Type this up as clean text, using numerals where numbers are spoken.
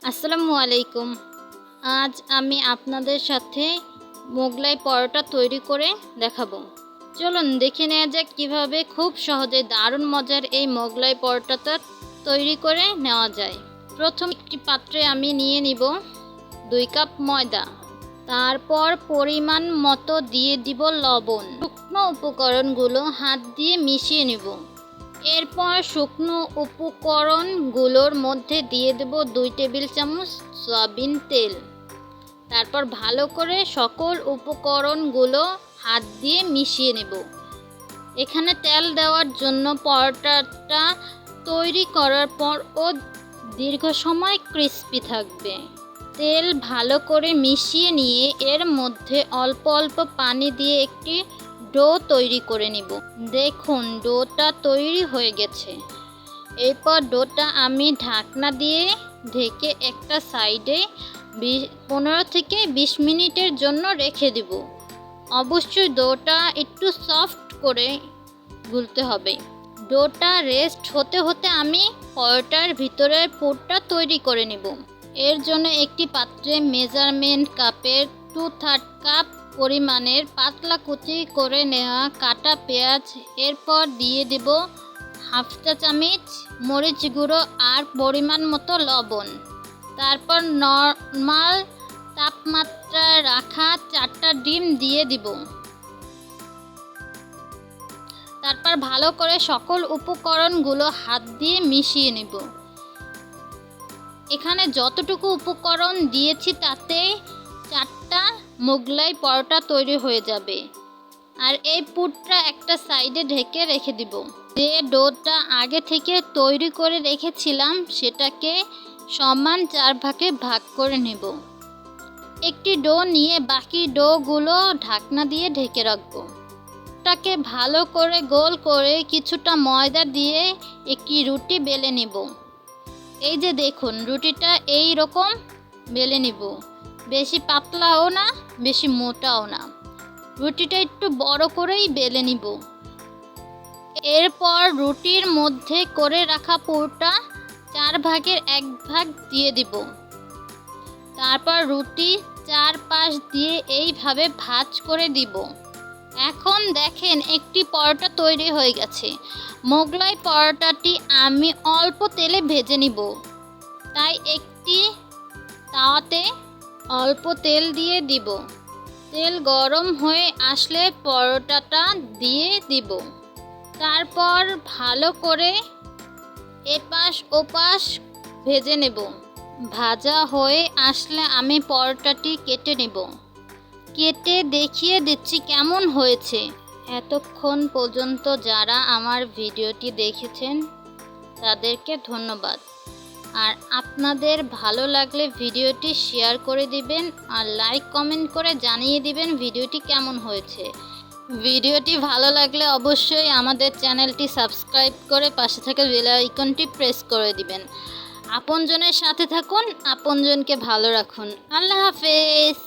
আসসালামু আলাইকুম। আজ আমি আপনাদের সাথে মোগলাই পরোটা তৈরি করে দেখাবো। চলুন দেখে নেওয়া যাক কীভাবে খুব সহজে দারুণ মজার এই মোগলাই পরোটাটা তৈরি করে নেওয়া যায়। প্রথম একটি পাত্রে আমি নিয়ে নিব 2 কাপ ময়দা, তারপর পরিমাণ মতো দিয়ে দিব লবণ। শুকনো উপকরণগুলো হাত দিয়ে মিশিয়ে নেব। এরপর শুকনো উপকরণগুলোর মধ্যে দিয়ে দেব 2 টেবিল চামচ সয়াবিন তেল। তারপর ভালো করে সকল উপকরণগুলো হাত দিয়ে মিশিয়ে নেব। এখানে তেল দেওয়ার জন্য পরোটাটা তৈরি করার পর ও দীর্ঘ সময় ক্রিস্পি থাকবে। তেল ভালো করে মিশিয়ে নিয়ে এর মধ্যে অল্প অল্প পানি দিয়ে একটি ডো তৈরি করে নিব। দেখুন ডোটা তৈরি হয়ে গেছে। এরপর ডোটা আমি ঢাকনা দিয়ে ঢেকে একটা সাইডে 15 থেকে 20 মিনিটের জন্য রেখে দিব। অবশ্যই ডোটা একটু সফট করে গুলতে হবে। ডোটা রেস্ট হতে হতে আমি পরোটার ভিতরের পুরটা তৈরি করে নিব। এর জন্য একটি পাত্রে মেজারমেন্ট কাপের 2/3 কাপ পরিমাণের পাতলা কুচি করে নেওয়া কাটা পেঁয়াজ, এরপর দিয়ে দেব 1/2 চা চামচ মরিচ গুঁড়ো আর পরিমাণ মতো লবণ। তারপর নরমাল তাপমাত্রায় রাখা 4টা ডিম দিয়ে দিব। তারপর ভালো করে সকল উপকরণগুলো হাত দিয়ে মিশিয়ে নেব। এখানে যতটুকু উপকরণ দিয়েছি তাতে 4টা মোগলাই পরোটা তৈরি হয়ে যাবে। আর এই পুরটা একটা সাইডে ঢেকে রেখে দিব। যে ডোটা আগে থেকে তৈরি করে রেখেছিলাম সেটাকে সমান 4 ভাগে ভাগ করে নেব। একটি ডো নিয়ে বাকি ডোগুলো ঢাকনা দিয়ে ঢেকে রাখবো। এটাকে ভালো করে গোল করে কিছুটা ময়দা দিয়ে একটি রুটি বেলে নেব। এই যে দেখুন রুটিটা এই রকম বেলে নিব। বেশি পাতলাও না বেশি মোটাও না, রুটিটা একটু বড় করেই বেলে নিব। এরপর রুটির মধ্যে করে রাখা পুরটা 4 ভাগের 1 ভাগ দিয়ে দিব। তারপর রুটি 4 পাশ দিয়ে এইভাবে ভাঁজ করে দিব। এখন দেখেন একটি পরোটা তৈরি হয়ে গেছে। মোগলাই পরোটাটি আমি অল্প তেলে ভেজে নিব, তাই একটি তাওয়াতে অল্প তেল দিয়ে দিব। তেল গরম হয়ে আসলে পরোটাটা দিয়ে দিব। তারপর ভালো করে এপাশ ওপাশ ভেজে নেব। ভাজা হয়ে আসলে আমি পরোটাটি কেটে নেব। কেটে দেখিয়ে দিচ্ছি কেমন হয়েছে। এতক্ষণ পর্যন্ত যারা আমার ভিডিওটি দেখেছেন তাদেরকে ধন্যবাদ। আর আপনাদের ভালো লাগলে ভিডিওটি শেয়ার করে দিবেন আর লাইক কমেন্ট করে জানিয়ে দিবেন ভিডিওটি কেমন হয়েছে। ভিডিওটি ভালো লাগলে অবশ্যই আমাদের চ্যানেলটি সাবস্ক্রাইব করে পাশে থাকা বেল আইকনটি প্রেস করে দিবেন। আপনজনের সাথে থাকুন, আপনজনকে ভালো রাখুন। আল্লাহ হাফেজ।